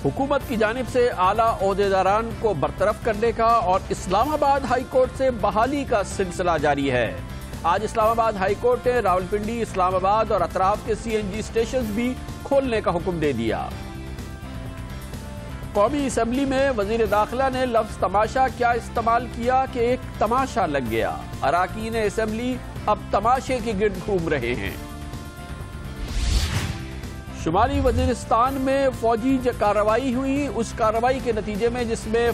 حکومت کی جانب سے اعلیٰ عہدیداران کو برطرف کرنے کا اور اسلام آباد ہائی کورٹ سے بحالی کا سلسلہ جاری ہے۔ آج اسلام آباد ہائی کورٹ نے راولپنڈی، اسلام آباد اور اطراف کے سی این جی اسٹیشنز بھی کھولنے کا حکم دے دیا۔ قومی اسمبلی میں وزیر داخلہ نے لفظ تماشا کیا استعمال کیا کہ ایک تماشا لگ گیا۔ اراکین اسمبلی اب تماشے کے گرد گھوم رہے ہیں۔ شمالی وزیرستان میں فوجی کارروائی ہوئی، اس کارروائی کے نتیجے میں جس میں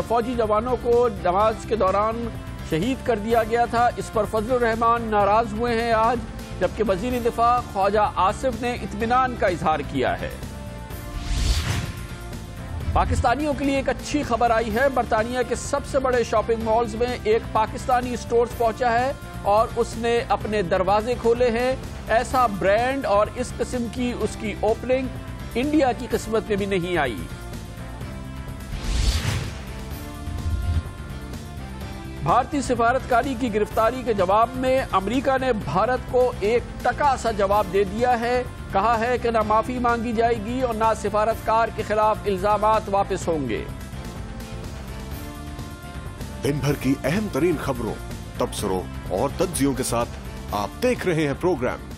فوجی جوانوں کو نماز کے دوران شہید کر دیا گیا تھا، اس پر فضل الرحمان ناراض ہوئے ہیں آج، جبکہ وزیر دفاع خواجہ آصف نے اطمینان کا اظہار کیا ہے۔ پاکستانیوں کے لیے ایک اچھی خبر آئی ہے۔ برطانیہ کے سب سے بڑے شاپنگ مالز میں ایک پاکستانی اسٹورز پہنچا ہے اور اس نے اپنے دروازے کھولے ہیں۔ ایسا برانڈ اور اس قسم کی اس کی اوپننگ انڈیا کی قسمت میں بھی نہیں آئی۔ بھارتی سفارتکاری کی گرفتاری کے جواب میں امریکہ نے بھارت کو ایک ٹکا سا جواب دے دیا ہے۔ کہا ہے کہ نہ معافی مانگی جائے گی اور نہ سفارتکار کے خلاف الزامات واپس ہوں گے۔ دن بھر کی اہم ترین خبروں، تبصروں اور تجزیوں کے ساتھ آپ دیکھ رہے ہیں پروگرام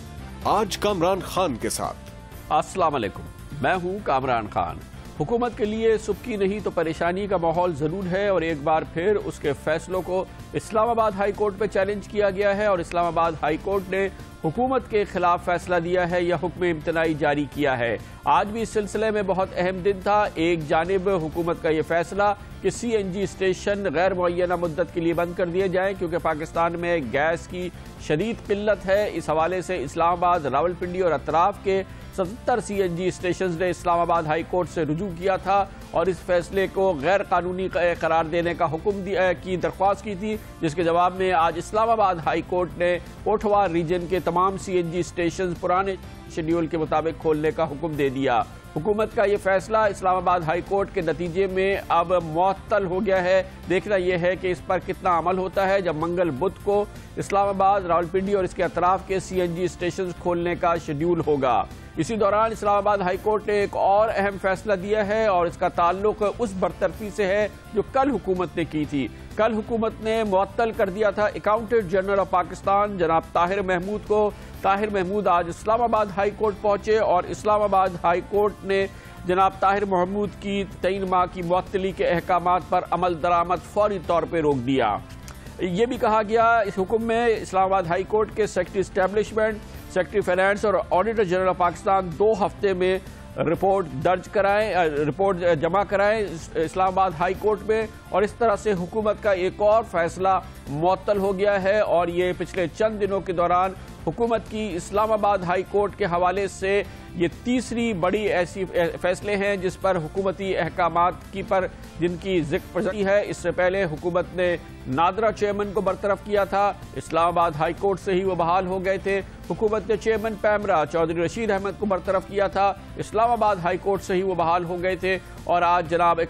آج کامران خان کے ساتھ۔ السلام علیکم، میں ہوں کامران خان۔ حکومت کے لیے سبکی نہیں تو پریشانی کا ماحول ضرور ہے اور ایک بار پھر اس کے فیصلوں کو اسلام آباد ہائی کورٹ پہ چیلنج کیا گیا ہے اور اسلام آباد ہائی کورٹ نے حکومت کے خلاف فیصلہ دیا ہے یا حکم امتناعی جاری کیا ہے۔ آج بھی اس سلسلے میں بہت اہم دن تھا۔ ایک جانب حکومت کا یہ فیصلہ کہ سی این جی اسٹیشن غیر معینہ مدت کے لیے بند کر دیے جائیں کیونکہ پاکستان میں گیس کی شدید قلت ہے۔ اس حوالے سے اسلام آباد، راولپنڈی اور اطراف کے 77 سی این جی اسٹیشنز نے اسلام آباد ہائی کورٹ سے رجوع کیا تھا اور اس فیصلے کو غیر قانونی قرار دینے کا حکم کی درخواست کی تھی، جس کے جواب میں آج اسلام آباد ہائی کورٹ نے اوٹھوا ریجن کے تمام سی این جی اسٹیشنز پرانے شیڈیول کے مطابق کھولنے کا حکم دے دیا۔ حکومت کا یہ فیصلہ اسلام آباد ہائی کورٹ کے نتیجے میں اب معطل ہو گیا ہے۔ دیکھنا یہ ہے کہ اس پر کتنا عمل ہوتا ہے جب منگل بدھ کو اسلام آباد، راولپنڈی اور اس کے اطراف کے سی این جی اسٹیشنز کھولنے کا شیڈیول ہوگا۔ اسی دوران اسلام آباد ہائی کورٹ نے ایک اور اہم فیصلہ دیا ہے اور اس کا تعلق اس برطرفی سے ہے جو کل حکومت نے کی تھی۔ کل حکومت نے معطل کر دیا تھا اکاؤنٹنٹ جنرل آف پاکستان جناب طاہر محمود کو۔ طاہر محمود آج اسلام آباد ہائی کورٹ پہنچے اور اسلام آباد ہائی کورٹ نے جناب طاہر محمود کی 3 ماہ کی معطلی کے احکامات پر عمل درآمد فوری طور پہ روک دیا۔ یہ بھی کہا گیا اس حکم میں اسلام آباد ہائی کورٹ کے سیکرٹری اسٹیبلشمنٹ، سیکرٹری فائنانس اور آڈیٹر جنرل آف پاکستان 2 ہفتے میں رپورٹ جمع کرائیں اسلام آباد ہائی کورٹ میں، اور اس طرح سے حکومت کا ایک اور فیصلہ معطل ہو گیا ہے اور یہ پچھلے چند دنوں کے دوران حکومت کی اسلام آباد ہائی کورٹ کے حوالے سے یہ تیسری بڑی ایسی فیصلے ہیں جس پر حکومتی احکامات پر جن کی ذکر ہے۔ اس سے پہلے حکومت نے نادرا چیئرمین کو برطرف کیا تھا، اسلام آباد ہائی کورٹ سے ہی وہ بحال ہو گئے تھے۔ حکومت نے چیئرمین پیمرا چودھری رشید احمد کو برطرف کیا تھا، اسلام آباد ہائی کورٹ سے ہی وہ بحال ہو گئے تھے۔ اور آج جناب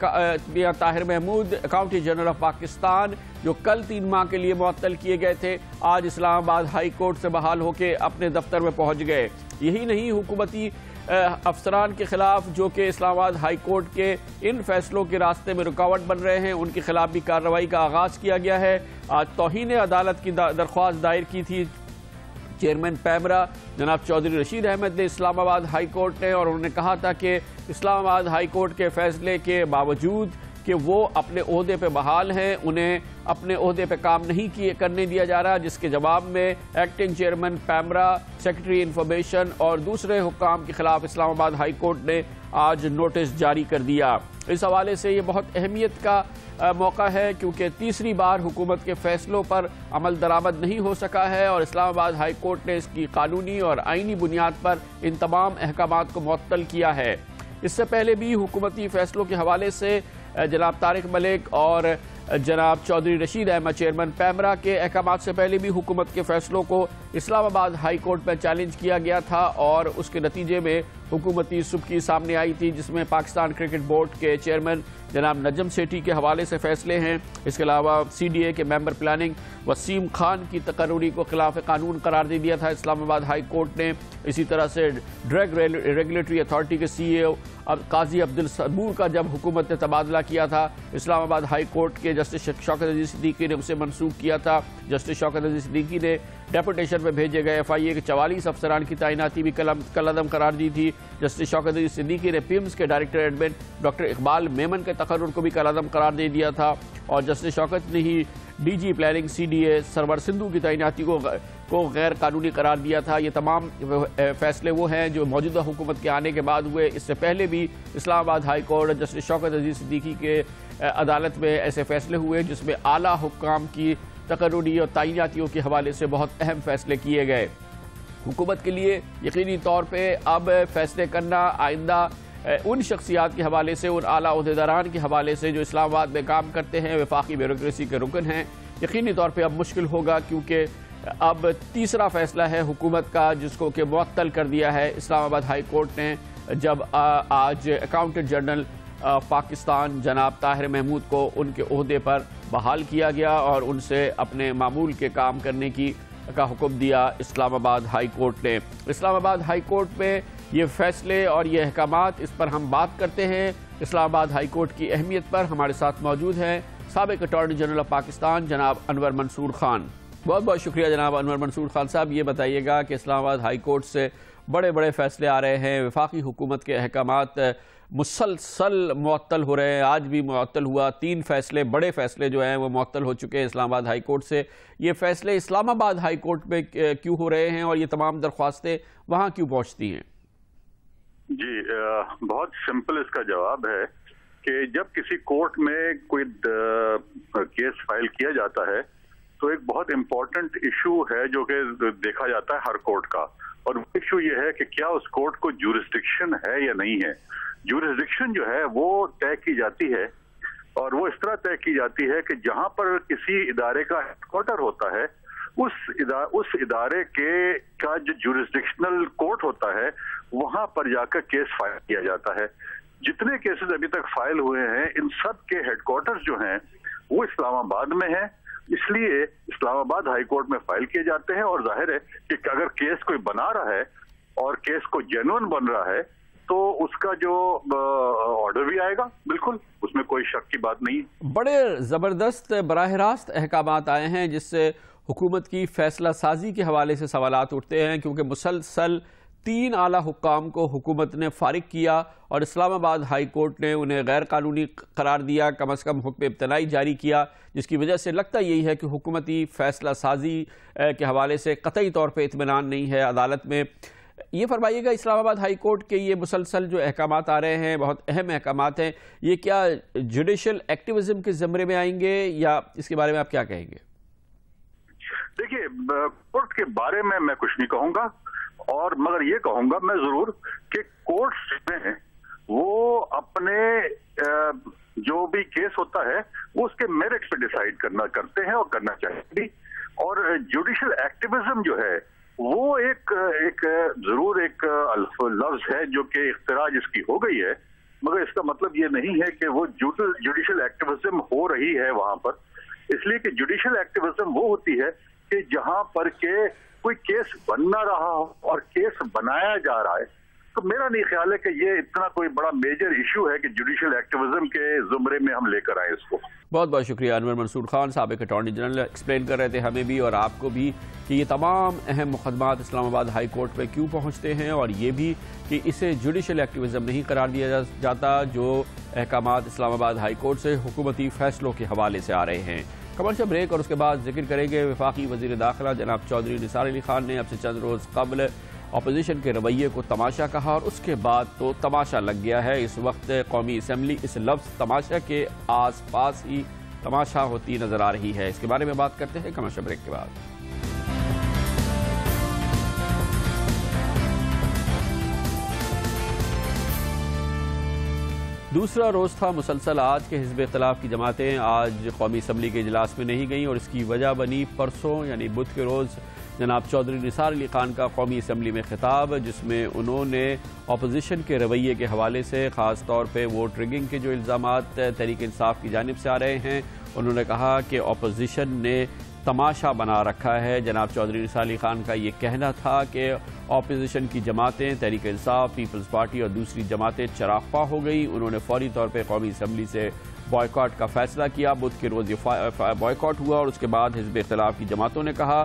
Tahir Mahmood accountant general of Pakistan جو کل 3 ماہ کے لیے معطل کیے گئے تھے، آج اسلام آباد ہائی کورٹ سے بحال ہو کے اپنے دفتر میں پہنچ گئے۔ یہی نہیں، حکومتی افسران کے خلاف جو کہ اسلام آباد ہائی کورٹ کے ان فیصلوں کے راستے میں رکاوٹ بن رہے ہیں، ان کے خلاف بھی کارروائی کا آغاز کیا گیا ہے۔ آج توہین عدالت کی درخواست دائر کی تھی چیئرمین پیمرا جناب چودھری رشید احمد نے اسلام آباد ہائی کورٹ نے، اور انہوں نے کہا تھا کہ اسلام آباد ہائی کورٹ کے فیصلے کے باوجود کہ وہ اپنے عہدے پہ بحال ہیں، انہیں اپنے عہدے پہ کام نہیں کرنے دیا جا رہا، جس کے جواب میں acting chairman PEMRA, secretary information اور دوسرے حکام کے خلاف اسلام آباد ہائی کورٹ نے آج نوٹس جاری کر دیا۔ اس حوالے سے یہ بہت اہمیت کا موقع ہے کیونکہ تیسری بار حکومت کے فیصلوں پر عمل درآمد نہیں ہو سکا ہے اور اسلام آباد ہائی کورٹ نے اس کی قانونی اور آئینی بنیاد پر ان تمام احکامات کو معطل کیا ہے۔ اس سے پہلے بھی حکومتی فیصلوں کے حوالے سے جناب طارق ملک اور جناب چودھری رشید احمد چیئرمین پیمرا کے احکامات سے پہلے بھی حکومت کے فیصلوں کو اسلام آباد ہائی کورٹ میں چیلنج کیا گیا تھا اور اس کے نتیجے میں حکومتی سبکی سامنے آئی تھی، جس میں پاکستان کرکٹ بورڈ کے چیئرمین جناب نجم سیٹھی کے حوالے سے فیصلے ہیں۔ اس کے علاوہ CDA کے ممبر پلاننگ وسیم خان کی تقرری کو خلاف قانون قرار دے دیا تھا اسلام آباد ہائی کورٹ نے۔ اسی طرح سے ڈرگ ریگولیٹری اتھارٹی کے CEO قاضی عبدالصبور کا جب حکومت نے تبادلہ کیا تھا، اسلام آباد ہائی کورٹ کے جسٹس شوکت عزیز صدیقی نے اسے منسوخ کیا تھا۔ جسٹس شوکت عزیز صدیقی نے ڈیپوٹیشن میں بھیجے گئے FIA کے 44 افسران کی تعیناتی بھی کالعدم قرار دی تھی۔ جسٹس شوکت عزیز صدیقی نے PIMS کے director admin doctor Iqbal Memon کے تقرر کو بھی کالعدم قرار دے دیا تھا، اور جسٹس شوکت نے ہی DG پلاننگ CDA سرور سندھو کی تعیناتی کو غیر قانونی قرار دیا تھا۔ یہ تمام فیصلے وہ ہیں جو موجودہ حکومت کے آنے کے بعد ہوئے۔ اس سے پہلے بھی اسلام آباد high court justice Shaukat Aziz Siddiqui کے عدالت میں ایسے فیصلے ہوئے جس میں اعلیٰ حکام کی تقرری اور تعیناتیوں کے حوالے سے بہت اہم فیصلے کیے گئے۔ حکومت کے لیے یقینی طور پہ اب فیصلے کرنا آئندہ ان شخصیات کے حوالے سے، ان اعلیٰ عہدیداران کے حوالے سے جو اسلام آباد میں کام کرتے ہیں، وفاقی بیوروکریسی کے رکن ہیں، یقینی طور پہ اب مشکل ہوگا، کیونکہ اب تیسرا فیصلہ ہے حکومت کا جس کو کہ معطل کر دیا ہے اسلام آباد ہائی کورٹ نے، جب آج اکاؤنٹنٹ جنرل پاکستان جناب طاہر محمود کو ان کے عہدے پر بحال کیا گیا اور ان سے اپنے معمول کے کام کرنے کا حکم دیا اسلام آباد ہائی کورٹ نے۔ اسلام آباد ہائی کورٹ میں یہ فیصلے اور یہ احکامات، اس پر ہم بات کرتے ہیں۔ اسلام آباد ہائی کورٹ کی اہمیت پر ہمارے ساتھ موجود ہیں سابق اٹارنی جنرل آف پاکستان جناب انور منصور خان۔ بہت بہت شکریہ جناب انور منصور خان صاحب۔ یہ بتائیے گا کہ اسلام آباد ہائی کورٹ سے بڑے فیصلے آ رہے ہیں، وفاقی حکومت کے احکامات مسلسل معطل ہو رہے ہیں، آج بھی معطل ہوا، 3 فیصلے بڑے فیصلے جو ہیں وہ معطل ہو چکے ہیں اسلام آباد ہائی کورٹ سے۔ یہ فیصلے اسلام آباد ہائی کورٹ میں کیوں ہو رہے ہیں اور یہ تمام درخواستیں وہاں کیوں پہنچتی ہیں؟ جی بہت سمپل اس کا جواب ہے کہ جب کسی کورٹ میں کوئی کیس فائل کیا جاتا ہے تو ایک بہت امپورٹنٹ ایشو ہے جو کہ دیکھا جاتا ہے ہر کورٹ کا، اور وہ ایشو یہ ہے کہ کیا اس کورٹ کو جورسڈکشن ہے یا نہیں ہے۔ جورسڈکشن جو ہے وہ طے کی جاتی ہے، اور وہ اس طرح طے کی جاتی ہے کہ جہاں پر کسی ادارے کا ہیڈ کوارٹر ہوتا ہے اس ادارے کا جو جورسڈکشنل کورٹ ہوتا ہے وہاں پر جا کر کیس فائل کیا جاتا ہے۔ جتنے کیسز ابھی تک فائل ہوئے ہیں ان سب کے ہیڈ کوارٹرز جو ہیں وہ اسلام آباد میں ہیں، اس لیے اسلام آباد ہائی کورٹ میں فائل کیے جاتے ہیں، اور ظاہر ہے کہ اگر کیس کوئی بنا رہا ہے اور کیس کو جینوئن بن رہا ہے تو اس کا جو آرڈر بھی آئے گا، بالکل اس میں کوئی شک کی بات نہیں۔ بڑے زبردست براہ راست احکامات آئے ہیں جس سے حکومت کی فیصلہ سازی کے حوالے سے سوالات اٹھتے ہیں، کیونکہ مسلسل 3 اعلیٰ حکام کو حکومت نے فارغ کیا اور اسلام آباد ہائی کورٹ نے انہیں غیر قانونی قرار دیا، کم از کم حکم ابتدائی جاری کیا، جس کی وجہ سے لگتا یہی ہے کہ حکومتی فیصلہ سازی کے حوالے سے قطعی طور پہ اطمینان نہیں ہے عدالت میں۔ یہ فرمائیے گا اسلام آباد ہائی کورٹ کے یہ مسلسل جو احکامات آ رہے ہیں، بہت اہم احکامات ہیں، یہ کیا جوڈیشل ایکٹیویزم کے زمرے میں آئیں گے یا اس کے بارے میں آپ کیا کہیں گے؟ دیکھیے کورٹ کے بارے میں کچھ نہیں کہوں گا، اور مگر یہ کہوں گا میں ضرور کہ کورٹس میں وہ اپنے جو بھی کیس ہوتا ہے وہ اس کے میرٹ پہ ڈیسائیڈ کرتے ہیں اور کرنا چاہیے بھی، اور جوڈیشل ایکٹیویزم جو ہے وہ ایک ضرور ایک لفظ ہے جو کہ اختراع جس کی ہو گئی ہے، مگر اس کا مطلب یہ نہیں ہے کہ وہ جوڈیشل ایکٹیویزم ہو رہی ہے وہاں پر، اس لیے کہ جوڈیشل ایکٹیویزم وہ ہوتی ہے کہ جہاں پر کہ کوئی کیس بن نہ رہا ہو اور کیس بنایا جا رہا ہے، تو میرا نہیں خیال ہے کہ یہ اتنا کوئی بڑا میجر ایشو ہے کہ جوڈیشل ایکٹیویزم کے زمرے میں ہم لے کر آئیں اس کو۔ بہت بہت شکریہ انور منصور خان، سابق اٹارنی جنرل، ایکسپلین کر رہے تھے ہمیں بھی اور آپ کو بھی کہ یہ تمام اہم مقدمات اسلام آباد ہائی کورٹ میں کیوں پہنچتے ہیں، اور یہ بھی کہ اسے جوڈیشل ایکٹیویزم نہیں قرار دیا جاتا جو احکامات اسلام آباد ہائی کورٹ سے حکومتی فیصلوں کے حوالے سے آ رہے ہیں۔ کمرشل بریک اور اس کے بعد ذکر کریں گے وفاقی وزیر داخلہ جناب چودھری نثار علی خان نے اب سے چند روز قبل اپوزیشن کے رویے کو تماشا کہا، اور اس کے بعد تو تماشا لگ گیا ہے۔ اس وقت قومی اسمبلی اس لفظ تماشا کے آس پاس ہی تماشا ہوتی نظر آ رہی ہے۔ اس کے بارے میں بات کرتے ہیں کمرشل بریک کے بعد۔ دوسرا روز تھا مسلسل آج کے حزب اختلاف کی جماعتیں آج قومی اسمبلی کے اجلاس میں نہیں گئیں، اور اس کی وجہ بنی پرسوں یعنی بدھ کے روز جناب چودھری نثار علی خان کا قومی اسمبلی میں خطاب، جس میں انہوں نے اپوزیشن کے رویے کے حوالے سے خاص طور پہ ووٹ رگنگ کے جو الزامات تحریک انصاف کی جانب سے آ رہے ہیں، انہوں نے کہا کہ اپوزیشن نے تماشا بنا رکھا ہے۔ جناب چودھری نثار علی خان کا یہ کہنا تھا کہ اپوزیشن کی جماعتیں تحریک انصاف، پیپلز پارٹی اور دوسری جماعتیں چراغ ہو گئی۔ انہوں نے فوری طور پہ قومی اسمبلی سے بائیکاٹ کا فیصلہ کیا۔ بدھ کے روز یہ بائیکاٹ ہوا اور اس کے بعد حزب اختلاف کی جماعتوں نے کہا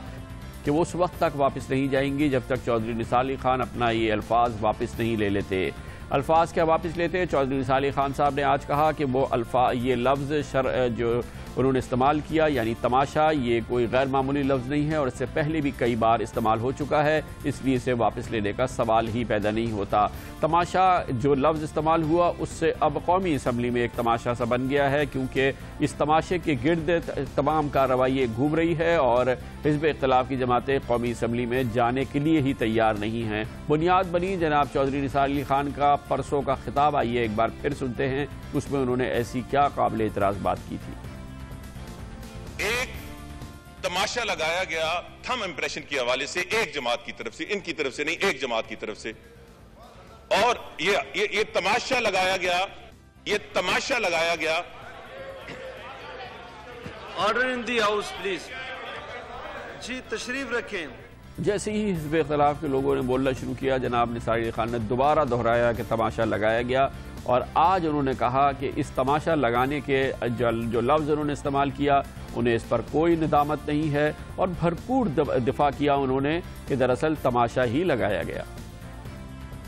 کہ وہ اس وقت تک واپس نہیں جائیں گی جب تک چودھری نثار علی خان اپنا یہ الفاظ واپس نہیں لے لیتے۔ الفاظ کیا واپس لیتے؟ چودھری نثار علی خان صاحب نے آج کہا کہ وہ یہ لفظ جو انہوں نے استعمال کیا یعنی تماشا، یہ کوئی غیر معمولی لفظ نہیں ہے اور اس سے پہلے بھی کئی بار استعمال ہو چکا ہے، اس لیے اسے واپس لینے کا سوال ہی پیدا نہیں ہوتا۔ تماشا جو لفظ استعمال ہوا اس سے اب قومی اسمبلی میں ایک تماشا سا بن گیا ہے، کیونکہ اس تماشے کے گرد تمام کارروائییں گھوم رہی ہے اور حزب اختلاف کی جماعتیں قومی اسمبلی میں جانے کے لیے ہی تیار نہیں ہیں۔ بنیاد بنی جناب چودھری نثار علی خان کا پرسوں کا خطاب، آئیے ایک بار پھر سنتے ہیں اس میں انہوں نے ایسی کیا قابل اعتراض بات کی تھی۔ ایک تماشا لگایا گیا تھم امپریشن کی حوالے سے ایک جماعت کی طرف سے، ان کی طرف سے نہیں، ایک جماعت کی طرف سے، اور یہ تماشا لگایا گیا order in the house please, جی تشریف رکھیں۔ جیسے ہی حزب اختلاف کے لوگوں نے بولنا شروع کیا، جناب نثار علی خان نے دوبارہ دہرایا کہ تماشا لگایا گیا، اور آج انہوں نے کہا کہ اس تماشا لگانے کے جو لفظ انہوں نے استعمال کیا انہیں اس پر کوئی ندامت نہیں ہے، اور بھرپور دفاع کیا انہوں نے کہ دراصل تماشا ہی لگایا گیا۔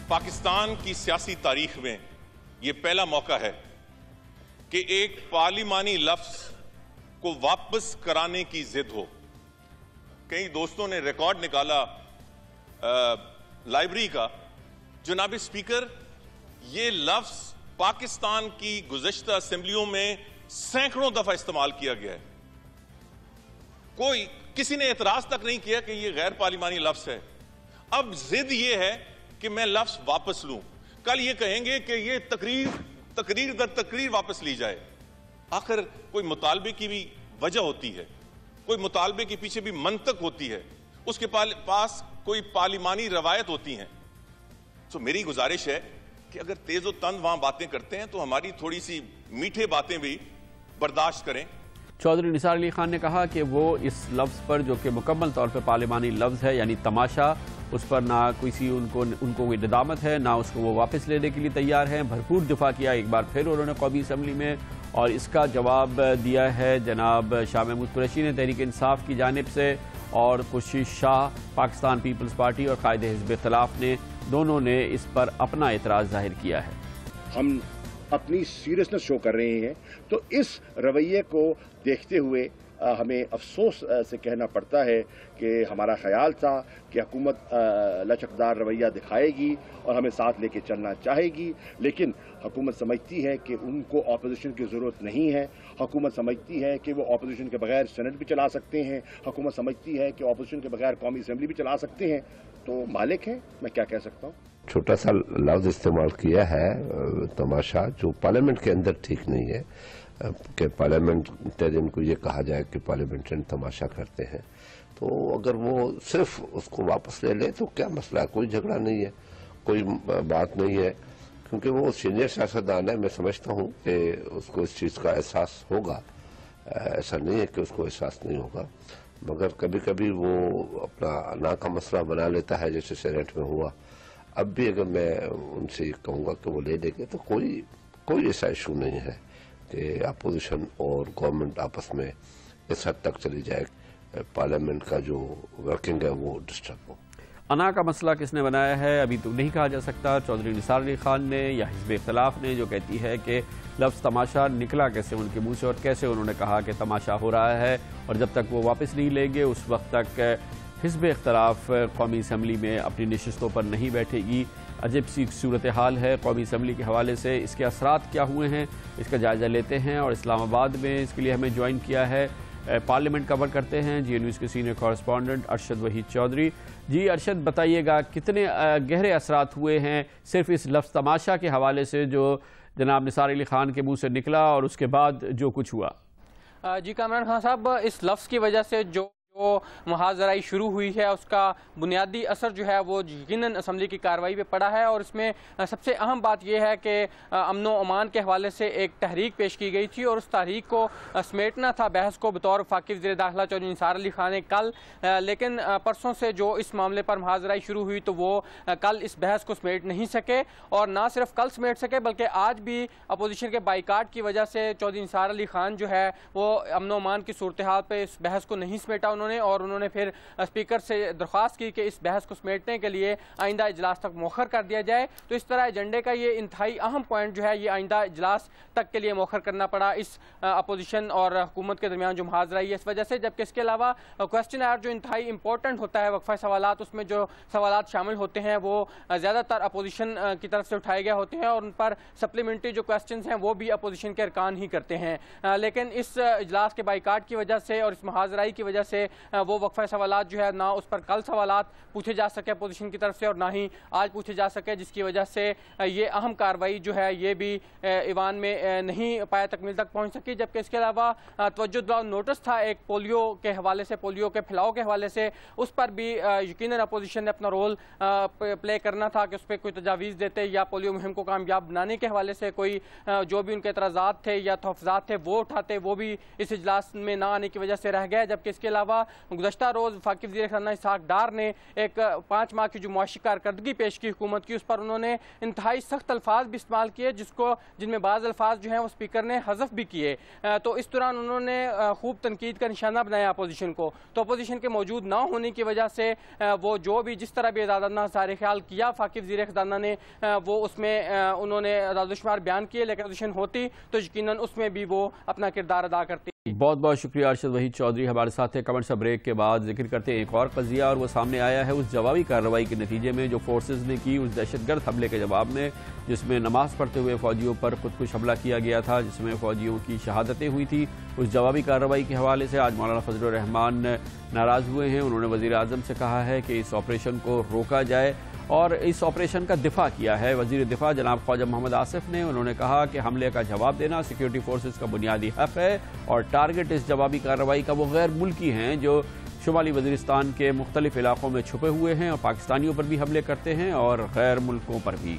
پاکستان کی سیاسی تاریخ میں یہ پہلا موقع ہے کہ ایک پارلیمانی لفظ کو واپس کرانے کی ضد ہو۔ کئی دوستوں نے ریکارڈ نکالا لائبریری کا، جناب اسپیکر یہ لفظ پاکستان کی گزشتہ اسمبلیوں میں سینکڑوں دفعہ استعمال کیا گیا ہے، کسی نے اعتراض تک نہیں کیا کہ یہ غیر پارلیمانی لفظ ہے۔ اب ضد یہ ہے کہ میں لفظ واپس لوں، کل یہ کہیں گے کہ یہ تقریر در تقریر واپس لی جائے۔ آخر کوئی مطالبے کی بھی وجہ ہوتی ہے، کوئی مطالبے کے پیچھے بھی منطق ہوتی ہے، اس کے پاس کوئی پارلیمانی روایت ہوتی ہیں۔ تو میری گزارش ہے کہ اگر تیز و تند وہاں باتیں کرتے ہیں تو ہماری تھوڑی سی میٹھے باتیں بھی برداشت کریں۔ چودھری نثار علی خان نے کہا کہ وہ اس لفظ پر جو کہ مکمل طور پہ پارلیمانی لفظ ہے یعنی تماشا، اس پر نہ کسی ان کو کوئی ندامت ہے، نہ اس کو وہ واپس لینے کے لیے تیار ہیں۔ بھرپور دفاع کیا ایک بار پھر انہوں نے قومی اسمبلی میں، اور اس کا جواب دیا ہے جناب شاہ محمود قریشی نے تحریک انصاف کی جانب سے، اور خورشید شاہ پاکستان پیپلز پارٹی اور قائد حزب اختلاف نے دونوں نے اس پر اپنا اعتراض ظاہر کیا ہے۔ ہم اپنی سیریسنس شو کر رہے ہیں، تو اس رویے کو دیکھتے ہوئے ہمیں افسوس سے کہنا پڑتا ہے کہ ہمارا خیال تھا کہ حکومت لچکدار رویہ دکھائے گی اور ہمیں ساتھ لے کے چلنا چاہے گی، لیکن حکومت سمجھتی ہے کہ ان کو اپوزیشن کی ضرورت نہیں ہے۔ حکومت سمجھتی ہے کہ وہ اپوزیشن کے بغیر سینٹ بھی چلا سکتے ہیں، حکومت سمجھتی ہے کہ اپوزیشن کے بغیر قومی اسمبلی بھی چلا سکتے ہیں، تو مالک ہیں، میں کیا کہہ سکتا ہوں۔ چھوٹا سا لفظ استعمال کیا ہے تماشا، جو پارلیمنٹ کے اندر ٹھیک نہیں ہے کہ پارلیمنٹرین کو یہ کہا جائے کہ پارلیمنٹرین تماشا کرتے ہیں۔ تو اگر وہ صرف اس کو واپس لے لے تو کیا مسئلہ ہے، کوئی جھگڑا نہیں ہے، کوئی بات نہیں ہے، کیونکہ وہ سینئر سیاستدان ہے۔ میں سمجھتا ہوں کہ اس کو اس چیز کا احساس ہوگا، ایسا نہیں ہے کہ اس کو احساس نہیں ہوگا، مگر کبھی کبھی وہ اپنا نا کا مسئلہ بنا لیتا ہے، جیسے سینٹ میں ہوا۔ اب بھی اگر میں ان سے یہ کہوں گا کہ وہ لے لیں گے تو کوئی ایسا ایشو نہیں ہے کہ اپوزیشن اور گورنمنٹ آپس میں اس حد تک چلی جائے، پارلیمنٹ کا جو ورکنگ ہے وہ ڈسٹرب ہو۔ انا کا مسئلہ کس نے بنایا ہے ابھی تو نہیں کہا جا سکتا، چودھری نثار علی خان نے یا حزب اختلاف نے، جو کہتی ہے کہ لفظ تماشا نکلا کیسے ان کے منہ سے اور کیسے انہوں نے کہا کہ تماشا ہو رہا ہے، اور جب تک وہ واپس نہیں لیں گے اس وقت تک حزب اختلاف قومی اسمبلی میں اپنی نشستوں پر نہیں بیٹھے گی۔ عجیب سی صورتحال ہے قومی اسمبلی کے حوالے سے، اس کے اثرات کیا ہوئے ہیں اس کا جائزہ لیتے ہیں، اور اسلام آباد میں اس کے لیے ہمیں جوائن کیا ہے پارلیمنٹ کور کرتے ہیں جی نیوز کے سینئر کورسپونڈنٹ ارشد وحید چودھری۔ جی ارشد، بتائیے گا کتنے گہرے اثرات ہوئے ہیں صرف اس لفظ تماشا کے حوالے سے جو جناب نثار علی خان کے منہ سے نکلا اور اس کے بعد جو کچھ ہوا؟ جی کامران خان صاحب، اس لفظ کی وجہ سے جو جو محاذرائی شروع ہوئی ہے اس کا بنیادی اثر جو ہے وہ یقیناً اسمبلی کی کارروائی پہ پڑا ہے، اور اس میں سب سے اہم بات یہ ہے کہ امن و امان کے حوالے سے ایک تحریک پیش کی گئی تھی اور اس تحریک کو سمیٹنا تھا بحث کو بطور وفاقی وزیر داخلہ چودھری نثار علی خان نے کل، لیکن پرسوں سے جو اس معاملے پر محاذرائی شروع ہوئی تو وہ کل اس بحث کو سمیٹ نہیں سکے، اور نہ صرف کل سمیٹ سکے بلکہ آج بھی اپوزیشن کے بائیکاٹ کی وجہ سے چودھری نثار علی خان جو ہے وہ امن و امان کی صورتحال پہ اس بحث کو نہیں سمیٹا اور انہوں نے پھر اسپیکر سے درخواست کی کہ اس بحث کو سمیٹنے کے لیے آئندہ اجلاس تک مؤخر کر دیا جائے، تو اس طرح ایجنڈے کا یہ انتہائی اہم پوائنٹ جو ہے یہ آئندہ اجلاس تک کے لیے مؤخر کرنا پڑا اس اپوزیشن اور حکومت کے درمیان جو محاذرائی ہے اس وجہ سے، جبکہ اس کے علاوہ کوسچن آور جو انتہائی امپورٹنٹ ہوتا ہے وقفہ سوالات، اس میں جو سوالات شامل ہوتے ہیں وہ زیادہ تر اپوزیشن کی طرف سے اٹھائے گئے ہوتے ہیں اور ان پر سپلیمنٹری جو کوسچنز ہیں وہ بھی اپوزیشن کے ارکان ہی کرتے ہیں، لیکن اس اجلاس کے بائیکاٹ کی وجہ سے اور اس محاذرائی کی وجہ سے وہ وقفہ سوالات جو ہے نہ اس پر کل سوالات پوچھے جا سکے اپوزیشن کی طرف سے اور نہ ہی آج پوچھے جا سکے، جس کی وجہ سے یہ اہم کارروائی جو ہے یہ بھی ایوان میں نہیں پایا تکمیل تک پہنچ سکی، جبکہ اس کے علاوہ توجہ دلاؤ نوٹس تھا ایک پولیو کے حوالے سے، پولیو کے پھیلاؤ کے حوالے سے، اس پر بھی یقیناً اپوزیشن نے اپنا رول پلے کرنا تھا کہ اس پہ کوئی تجاویز دیتے یا پولیو مہم کو کامیاب بنانے کے حوالے سے کوئی جو بھی ان کے اعتراضات تھے یا تحفظات تھے وہ اٹھاتے، وہ بھی اس اجلاس میں نہ آنے کی وجہ سے رہ گئے، جبکہ اس کے علاوہ گزشتہ روز وفاقی وزیر خزانہ اسحاق ڈار نے ایک 5 ماہ کی جو معاشی کارکردگی پیش کی حکومت کی، اس پر انہوں نے انتہائی سخت الفاظ بھی استعمال کیے جن میں بعض الفاظ جو ہیں وہ اسپیکر نے حذف بھی کیے، تو اس دوران انہوں نے خوب تنقید کا نشانہ بنایا اپوزیشن کو، تو اپوزیشن کے موجود نہ ہونے کی وجہ سے وہ جو بھی جس طرح بھی اعدادانہ اظہار خیال کیا وفاقی وزیر خزانہ نے وہ اس میں انہوں نے اعداد و شمار بیان کیے، لیکن اپوزیشن ہوتی تو یقیناً اس میں بھی وہ اپنا کردار ادا کرتی۔ بہت بہت شکریہ ارشد وحید چودھری ہمارے ساتھ ہیں۔ کمنٹس بریک کے بعد ذکر کرتے ہیں ایک اور قضیہ، اور وہ سامنے آیا ہے اس جوابی کارروائی کے نتیجے میں جو فورسز نے کی اس دہشت گرد حملے کے جواب میں، جس میں نماز پڑھتے ہوئے فوجیوں پر خودکش حملہ کیا گیا تھا، جس میں فوجیوں کی شہادتیں ہوئی تھی۔ اس جوابی کارروائی کے حوالے سے آج مولانا فضل الرحمان ناراض ہوئے ہیں، انہوں نے وزیر اعظم سے کہا ہے کہ اس آپریشن کو روکا جائے اور اس آپریشن کا دفاع کیا ہے۔ وزیر دفاع جناب خواجہ محمد آصف نے انہوں نے کہا کہ حملے کا جواب دینا سیکیورٹی فورسز کا بنیادی حق ہے اور ٹارگٹ اس جوابی کارروائی کا وہ غیر ملکی ہیں جو شمالی وزیرستان کے مختلف علاقوں میں چھپے ہوئے ہیں اور پاکستانیوں پر بھی حملے کرتے ہیں اور غیر ملکوں پر بھی۔